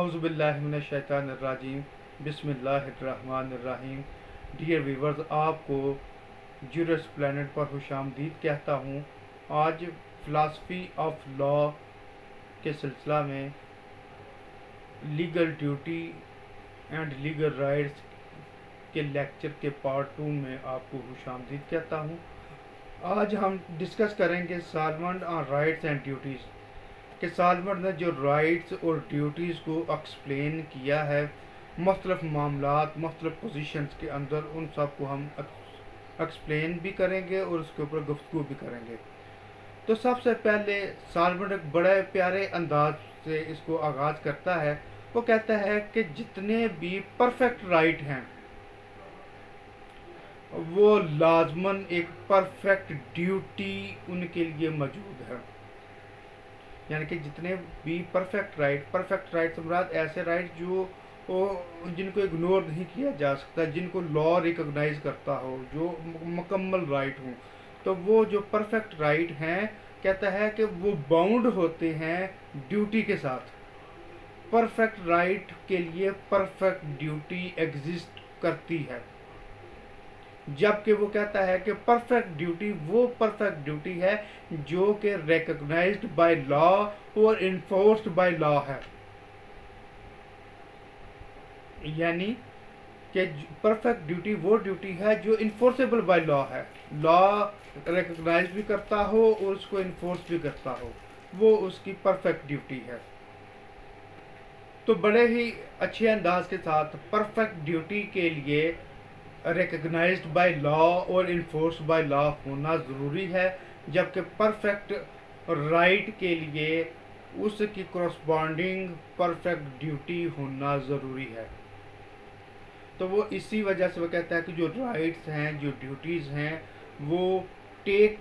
आउज़ुबिल्लाहिमिनश्शैतानिर्रजीम बिस्मिल्लाहिर्रहमानिर्रहीम। Dear viewers, आपको ज्यूरस planet पर खुशामदीद कहता हूँ। आज फ़िलासफ़ी ऑफ लॉ के सिलसिला में legal duty and legal rights के लेक्चर के पार्ट 2 में आपको खुशामदीद कहता हूँ। आज हम डिस्कस करेंगे salmon on rights and duties कि साल्मन ने जो राइट्स और ड्यूटीज़ को एक्सप्लेन किया है मुख्तलिफ मामलात मुख्तलिफ पोजीशंस के अंदर, उन सब को हम एक्सप्लेन भी करेंगे और उसके ऊपर गुफ्तगू भी करेंगे। तो सबसे पहले साल्मन एक बड़े प्यारे अंदाज से इसको आगाज़ करता है। वो कहता है कि जितने भी परफेक्ट राइट हैं वो लाजमन एक परफेक्ट ड्यूटी उनके लिए मौजूद है। यानी कि जितने भी परफेक्ट राइट से मुराद ऐसे राइट जो जिनको इग्नोर नहीं किया जा सकता, जिनको लॉ रिकॉग्नाइज करता हो, जो मुकम्मल राइट हो, तो वो जो परफेक्ट राइट हैं कहता है कि वो बाउंड होते हैं ड्यूटी के साथ। परफेक्ट राइट के लिए परफेक्ट ड्यूटी एग्जिस्ट करती है, जबकि वो कहता है कि परफेक्ट ड्यूटी वो परफेक्ट ड्यूटी है जो कि रिकॉग्नाइज्ड बाय लॉ और इन्फोर्स्ड बाय लॉ है। यानी कि परफेक्ट ड्यूटी वो ड्यूटी है जो इन्फोर्सेबल बाय लॉ है, लॉ रिकॉग्नाइज भी करता हो और उसको इन्फोर्स भी करता हो, वो उसकी परफेक्ट ड्यूटी है। तो बड़े ही अच्छे अंदाज के साथ परफेक्ट ड्यूटी के लिए रिकॉग्नाइज्ड बाय लॉ और इन्फोर्स बाय लॉ होना ज़रूरी है, जबकि परफेक्ट राइट के लिए उसकी करस्पॉन्डिंग परफेक्ट ड्यूटी होना ज़रूरी है। तो वो इसी वजह से वो कहता है कि जो राइट्स हैं, जो ड्यूटीज़ हैं, वो टेक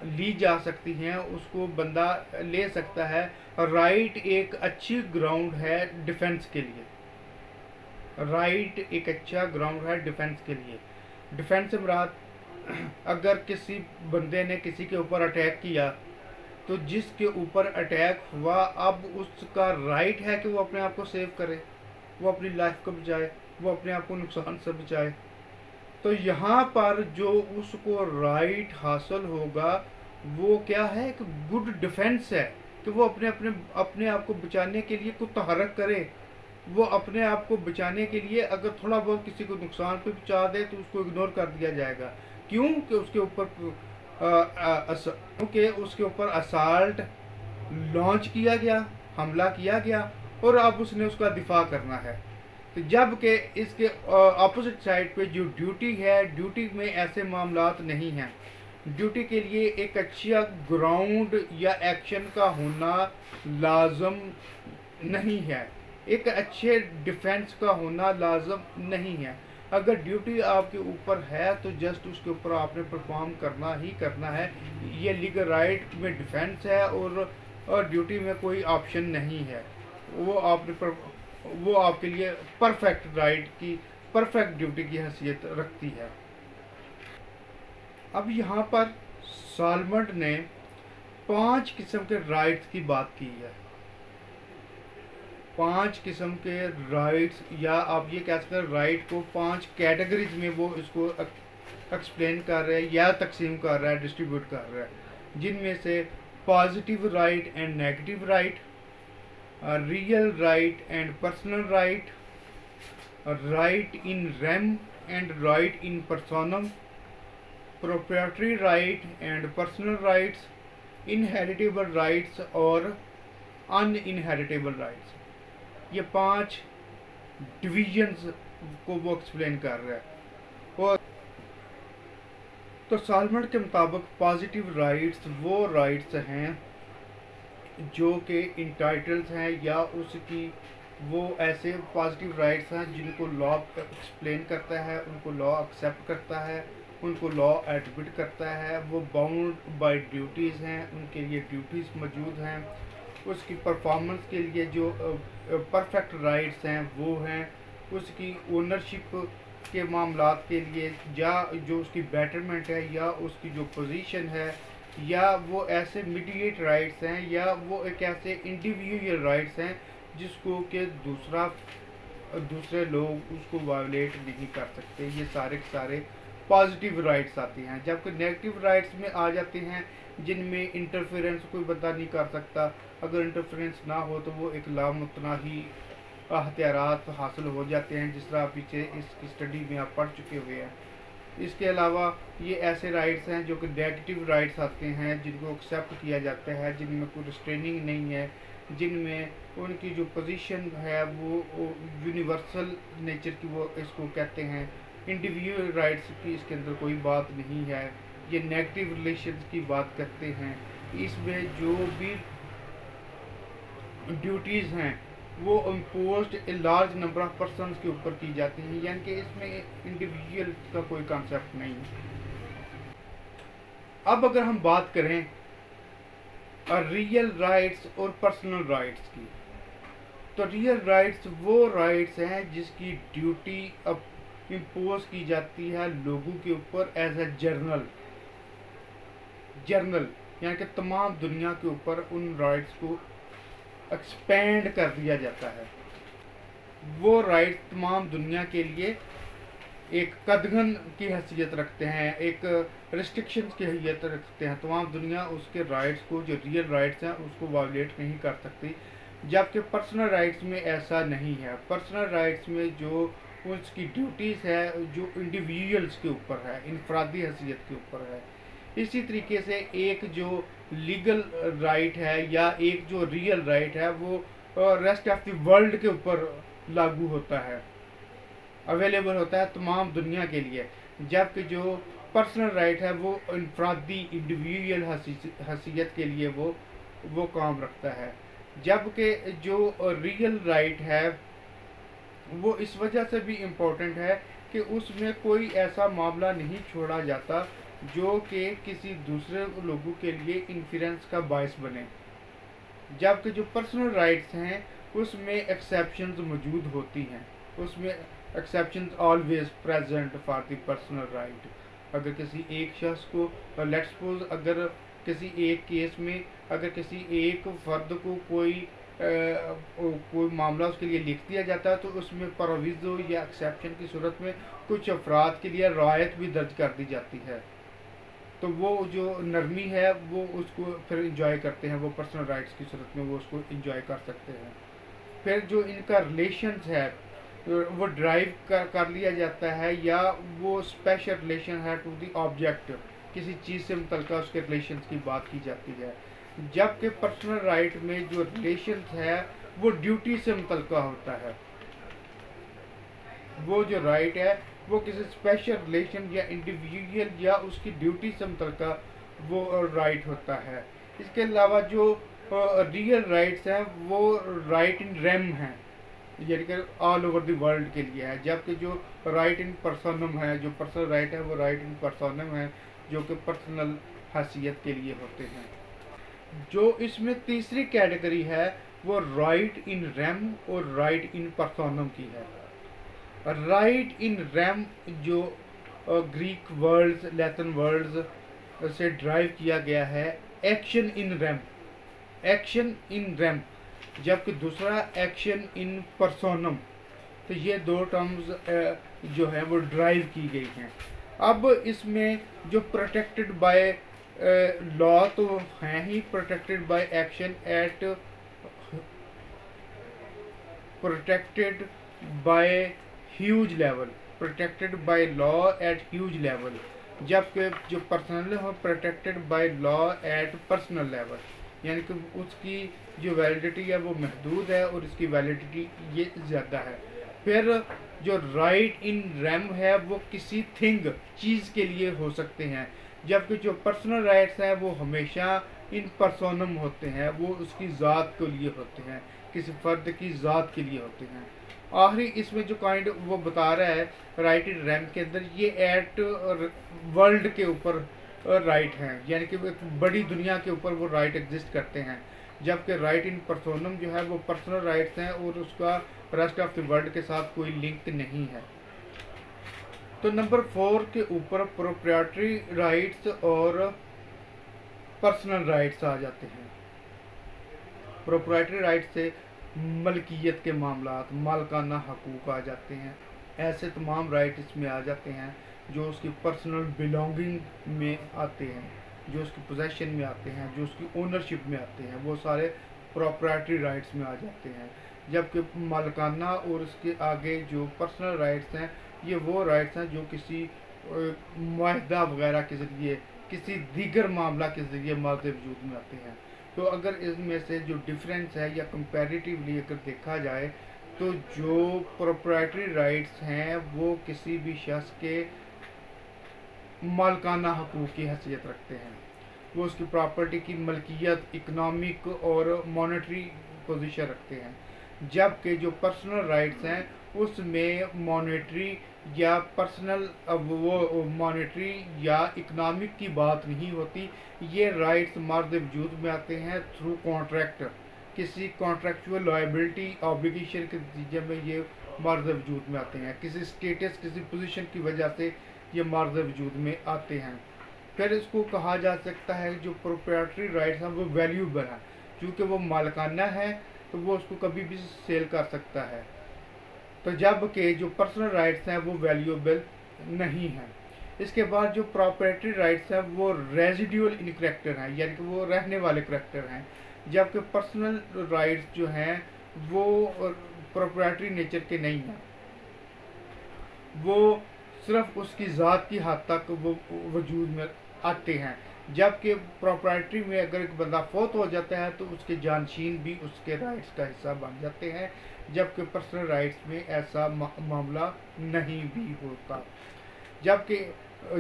ली जा सकती हैं, उसको बंदा ले सकता है। राइट एक अच्छी ग्राउंड है डिफेंस के लिए। राइट एक अच्छा ग्राउंड है डिफेंस के लिए। डिफेंस से मुराद अगर किसी बंदे ने किसी के ऊपर अटैक किया तो जिसके ऊपर अटैक हुआ अब उसका राइट है कि वो अपने आप को सेव करे, वो अपनी लाइफ को बचाए, वो अपने आप को नुकसान से बचाए। तो यहाँ पर जो उसको राइट हासिल होगा वो क्या है, एक गुड डिफेंस है कि वो अपने आप को बचाने के लिए कुछ तहरक करे। वो अपने आप को बचाने के लिए अगर थोड़ा बहुत किसी को नुकसान पे पहुंचा दे तो उसको इग्नोर कर दिया जाएगा। क्यों कि उसके ऊपर असाल्ट लॉन्च किया गया, हमला किया गया और अब उसने उसका दिफा करना है। तो जबकि इसके अपोजिट साइड पे जो ड्यूटी है, ड्यूटी में ऐसे मामलात नहीं हैं। ड्यूटी के लिए एक अच्छा ग्राउंड या एक्शन का होना लाजम नहीं है, एक अच्छे डिफेंस का होना लाजम नहीं है। अगर ड्यूटी आपके ऊपर है तो जस्ट उसके ऊपर आपने परफॉर्म करना ही करना है। ये लीगल राइट में डिफेंस है और ड्यूटी में कोई ऑप्शन नहीं है। वो आपके लिए परफेक्ट राइट की, परफेक्ट ड्यूटी की हैसियत रखती है। अब यहाँ पर साल्मन ने 5 किस्म के राइट्स की बात की है। 5 किस्म के राइट्स, या आप ये कह सकते हैं राइट को 5 कैटेगरीज में वो इसको एक्सप्लेन कर रहे हैं या तकसीम कर रहा है, डिस्ट्रीब्यूट कर रहा है, जिनमें से positive right and negative right, real right and personal right, right in rem and right in personam, proprietary right and personal rights, inheritable rights और अनइनहेरिटेबल राइट्स। ये 5 डिविजन्स को वो एक्सप्लेन कर रहा है। और तो साल्मन के मुताबिक पॉजिटिव राइट्स वो राइट्स हैं जो कि इंटाइटल्स हैं, या उसकी वो ऐसे पॉजिटिव राइट्स हैं जिनको लॉ एक्सप्लेन करता है, उनको लॉ एक्सेप्ट करता है, उनको लॉ एडमिट करता है। वो बाउंड बाय ड्यूटीज़ हैं, उनके लिए ड्यूटीज़ मौजूद हैं। उसकी परफॉर्मेंस के लिए जो परफेक्ट राइट्स हैं वो हैं उसकी ओनरशिप के मामलात के लिए, या जो उसकी बेटरमेंट है, या उसकी जो पोजीशन है, या वो ऐसे मीडिएट राइट्स हैं, या वो एक ऐसे इंडिविजुअल राइट्स हैं जिसको कि दूसरे लोग उसको वायलेट नहीं कर सकते। ये सारे के सारे पॉजिटिव राइट्स आते हैं। जबकि नेगेटिव राइट्स में आ जाते हैं जिनमें इंटरफेरेंस कोई बंदा नहीं कर सकता। अगर इंटरफेरेंस ना हो तो वो एक लामतनाही हथियारात हासिल हो जाते हैं, जिस तरह पीछे इसकी स्टडी में आप पढ़ चुके हुए हैं। इसके अलावा ये ऐसे राइट्स हैं जो कि नेगेटिव राइट्स आते हैं, जिनको एक्सेप्ट किया जाता है, जिनमें कोई रिस्ट्रेनिंग नहीं है, जिनमें उनकी जो पोजीशन है वो यूनिवर्सल नेचर की, वो इसको कहते हैं। इंडिविजुअल राइट्स की इसके अंदर कोई बात नहीं है। ये नेगेटिव रिलेशंस की बात करते हैं। इसमें जो भी ड्यूटीज़ हैं वो imposed a large number of persons के ऊपर की जाती हैं, यानी कि इसमें इंडिविजुअल का कोई कॉन्सेप्ट नहीं है। अब अगर हम बात करें रियल राइट्स और पर्सनल राइट्स की, तो रियल राइट्स वो राइट्स हैं जिसकी ड्यूटी अब इम्पोज की जाती है लोगों के ऊपर एज ए जर्नल, यानी कि तमाम दुनिया के ऊपर उन राइट्स को एक्सपेंड कर दिया जाता है। वो राइट तमाम दुनिया के लिए एक कदगन की हैसियत रखते हैं, एक रिस्ट्रिक्शंस की हैसियत रखते हैं। तमाम दुनिया उसके राइट्स को, जो रियल राइट्स हैं, उसको वायलेट नहीं कर सकती। जबकि पर्सनल राइट्स में ऐसा नहीं है। पर्सनल राइट्स में जो उसकी ड्यूटीज़ है जो इंडिविजुअल्स के ऊपर है, इनफरादी हैसियत के ऊपर है। इसी तरीके से एक जो लीगल राइट है या एक जो रियल राइट है वो रेस्ट ऑफ द वर्ल्ड के ऊपर लागू होता है, अवेलेबल होता है तमाम दुनिया के लिए। जबकि जो पर्सनल राइट है वो इनफरादी इंडिविजुअल हैसियत के लिए वो काम रखता है। जबकि जो रियल राइट है वो इस वजह से भी इम्पोर्टेंट है कि उसमें कोई ऐसा मामला नहीं छोड़ा जाता जो कि किसी दूसरे लोगों के लिए इंफ्लुएंस का बायस बने। जबकि जो पर्सनल राइट्स हैं उसमें एक्सेप्शंस मौजूद होती हैं, उसमें exceptions always present for the personal right. अगर किसी एक शख्स को, लेट्स सपोज, अगर किसी एक केस में अगर किसी एक फर्द को कोई मामला उसके लिए लिख दिया जाता है तो उसमें प्रोविज़ो या एक्सेप्शन की सूरत में कुछ अफराद के लिए रायत भी दर्ज कर दी जाती है। तो वो जो नरमी है वो उसको फिर इंजॉय करते हैं, वो पर्सनल राइट्स की सूरत में वो उसको इंजॉय कर सकते हैं। फिर जो इनका रिलेशंस है वो ड्राइव कर लिया जाता है, या वो स्पेशल रिलेशन है टू दी ऑब्जेक्ट, किसी चीज़ से मुतल्लिका उसके रिलेशंस की बात की जाती है। जबकि पर्सनल राइट में जो रिलेशंस है वो ड्यूटी से मुतल्लिका होता है। वो जो राइट है वो किसी स्पेशल रिलेशन या इंडिविजुअल या उसकी ड्यूटी से मुतल्लिका वो राइट होता है। इसके अलावा जो रियल राइट्स हैं वो राइट इन रेम हैं, यानी कि ऑल ओवर द वर्ल्ड के लिए है। जबकि जो राइट इन पर्सनम है, जो पर्सनल राइट है वो राइट इन पर्सनम है, जो कि पर्सनल हैसियत के लिए होते हैं। जो इसमें तीसरी कैटेगरी है वो राइट इन रेम और राइट इन पर्सनम की है। राइट इन रैम जो ग्रीक वर्ड्स, लैटिन वर्ड्स से ड्राइव किया गया है action in RAM, action in RAM. जबकि दूसरा एक्शन इन पर्सोनम। तो ये दो टर्म्स जो है वो ड्राइव की गई हैं। अब इसमें जो प्रोटेक्टेड बाय लॉ तो हैं ही, protected by action at, protected by huge level, protected by law at huge level. जबकि जो पर्सनल हो protected by law at personal level, यानी कि उसकी जो वैलिडिटी है वो महदूद है और इसकी वैलिडिटी ये ज़्यादा है। फिर जो राइट इन रैम है वो किसी थिंग, चीज़ के लिए हो सकते हैं। जबकि जो पर्सनल राइट्स हैं वो हमेशा इन पर्सोनम होते हैं, वो उसकी ज़ात के लिए होते हैं, किसी फ़र्द की ज़ात के लिए होते हैं। आखिरी इसमें जो काइंड वो बता रहा है राइट इन रैम के अंदर, ये एट वर्ल्ड के ऊपर राइट हैं, यानी कि एक बड़ी दुनिया के ऊपर वो राइट एग्जिस्ट करते हैं। जबकि राइट इन पर्सोनम जो है वो पर्सनल राइट्स हैं और उसका रेस्ट ऑफ द वर्ल्ड के साथ कोई लिंक नहीं है। तो नंबर 4 के ऊपर प्रोप्राइटरी राइट्स और पर्सनल राइट्स आ जाते हैं। प्रोप्राइटरी राइट्स से मलकियत के मामलात, मालकाना हकूक़ आ जाते हैं। ऐसे तमाम राइट इसमें आ जाते हैं जो उसकी पर्सनल बिलोंगिंग में आते हैं, जो उसकी पोजेशन में आते हैं, जो उसकी ओनरशिप में आते हैं, वो सारे प्रॉपर्टी राइट्स में आ जाते हैं। जबकि मालकाना और उसके आगे जो पर्सनल राइट्स हैं, ये वो राइट्स हैं जो किसी मुआहदा वगैरह के ज़रिए, किसी दीगर मामला के ज़रिए माद वजूद में आते हैं। तो अगर इसमें से जो डिफरेंस है या कंपैरेटिवली अगर देखा जाए, तो जो प्रोप्राइटरी राइट्स हैं वो किसी भी शख्स के मालकाना हकूक़ की हैसियत रखते हैं, वो उसकी प्रॉपर्टी की मलकियत, इकनॉमिक और मॉनेटरी पोजीशन रखते हैं। जबकि जो पर्सनल राइट्स हैं उसमें मॉनेटरी या पर्सनल वो मॉनेटरी या इकनॉमिक की बात नहीं होती। ये राइट्स मर्द वजूद में आते हैं थ्रू कॉन्ट्रैक्ट, किसी कॉन्ट्रैक्चुअल लायबिलिटी ऑब्लिगेशन के नतीजे में ये मर्द वजूद में आते हैं, किसी स्टेटस, किसी पोजीशन की वजह से ये मर्द वजूद में आते हैं। फिर इसको कहा जा सकता है जो प्रोप्राइटरी राइट्स हैं वो वैल्यूएबल है, क्योंकि वो मालकाना है तो वो उसको कभी भी सेल कर सकता है। तो जबकि जो पर्सनल राइट्स हैं वो वैल्यूएबल नहीं हैं। इसके बाद जो प्रॉपर्टी राइट्स हैं वो रेजिडुअल इन करैक्टर हैं, यानी कि वो रहने वाले करैक्टर हैं। जबकि पर्सनल राइट्स जो हैं वो प्रॉपर्टी नेचर के नहीं हैं, वो सिर्फ उसकी ज़ात की हद तक वो वजूद में आते हैं। जबकि प्रॉपर्टी में अगर एक बंदा फौत हो जाता है तो उसके जानशीन भी उसके राइट्स का हिस्सा बन जाते हैं, जबकि पर्सनल राइट्स में ऐसा मामला नहीं भी होता। जबकि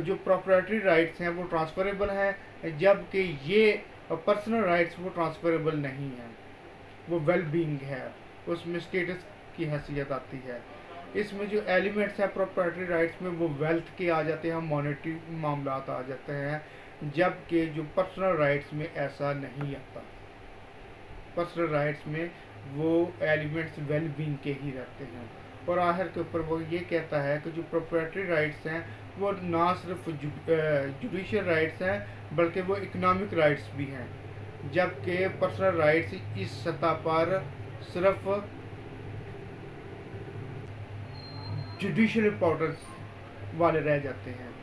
जो प्रॉपर्टी राइट्स हैं वो ट्रांसफरेबल हैं, जबकि ये पर्सनल राइट्स वो ट्रांसफरेबल नहीं हैं, वो वेल बीइंग है, उसमें स्टेटस की हैसियत आती है। इसमें जो एलिमेंट्स हैं प्रॉपर्टी राइट्स में वो वेल्थ के आ जाते हैं, मॉनेटरी मामला आ जाते हैं, जबकि जो पर्सनल राइट्स में ऐसा नहीं आता। पर्सनल राइट्स में वो एलिमेंट्स वेल बीइंग के ही रहते हैं। और आखिर के ऊपर वो ये कहता है कि जो प्रॉपर्टी राइट्स हैं वो ना सिर्फ जुडिशियल राइट्स हैं बल्कि वो इकोनॉमिक राइट्स भी हैं, जबकि पर्सनल राइट्स इस सतह पर सिर्फ जुडिशियल इम्पोर्टेंस वाले रह जाते हैं।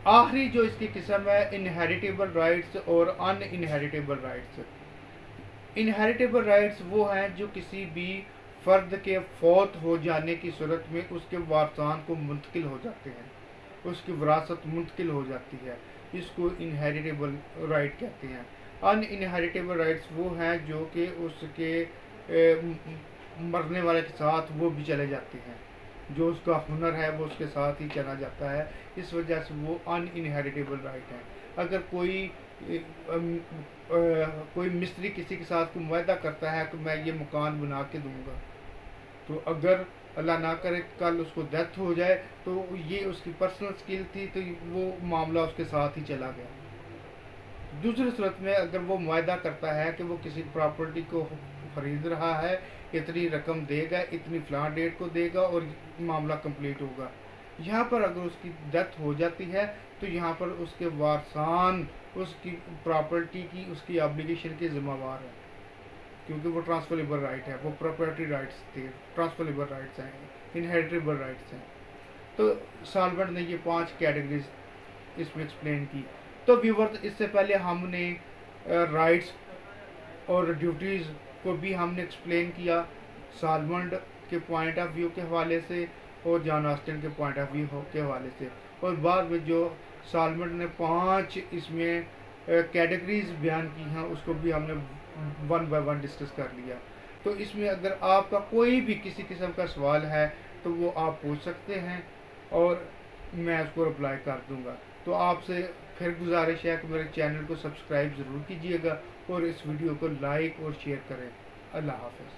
आखिरी जो इसकी किस्म है इनहेरिटेबल राइट्स और अन इनहेरिटेबल राइट्स। इनहेरिटेबल राइट्स वो हैं जो किसी भी फ़र्द के फौत हो जाने की सूरत में उसके वारसान को मुंतकिल हो जाते हैं, उसकी विरासत मुंतकिल हो जाती है, इसको इनहेरिटेबल राइट कहते हैं। अन इनहेरिटेबल राइट्स वो हैं जो कि उसके मरने वाले के साथ वो भी चले जाते हैं, जो उसका हुनर है वो उसके साथ ही चला जाता है, इस वजह से वो अन इनहेरिटेबल राइट है। अगर कोई मिस्त्री किसी के साथ कोई मुआहदा करता है कि मैं ये मकान बना के दूंगा, तो अगर अल्लाह ना करे कल उसको डेथ हो जाए तो ये उसकी पर्सनल स्किल थी, तो वो मामला उसके साथ ही चला गया। दूसरी सूरत में अगर वो मुआहदा करता है कि वो किसी प्रॉपर्टी को खरीद रहा है, इतनी रकम देगा, इतनी फ़लाँ डेट को देगा और मामला कंप्लीट होगा, यहाँ पर अगर उसकी डेथ हो जाती है तो यहाँ पर उसके वारसान उसकी प्रॉपर्टी की, उसकी ऑब्लिगेशन के ज़िम्मेवार है, क्योंकि वो ट्रांसफरेबल राइट है, वो प्रॉपर्टी राइट्स थे, ट्रांसफरेबल राइट्स हैं, इनहेरिटेबल राइट्स हैं। तो सॉल्वेंट ने ये 5 कैटेगरीज इसमें एक्सप्लेन की। तो व्यूअर्स, इससे पहले हमने राइट्स और ड्यूटीज़ को भी हमने एक्सप्लेन किया सॉल्वेंट के पॉइंट ऑफ व्यू के हवाले से और जॉन ऑस्टिन के पॉइंट ऑफ व्यू के हवाले से, और बाद में जो सॉल्वेंट ने 5 इसमें कैटेगरीज बयान की हैं उसको भी हमने 1 बाय 1 डिस्कस कर लिया। तो इसमें अगर आपका कोई भी किसी किस्म का सवाल है तो वो आप पूछ सकते हैं और मैं उसको रिप्लाई कर दूंगा। तो आपसे फिर गुजारिश है कि मेरे चैनल को सब्सक्राइब ज़रूर कीजिएगा और इस वीडियो को लाइक और शेयर करें। अल्लाह हाफ़िज़।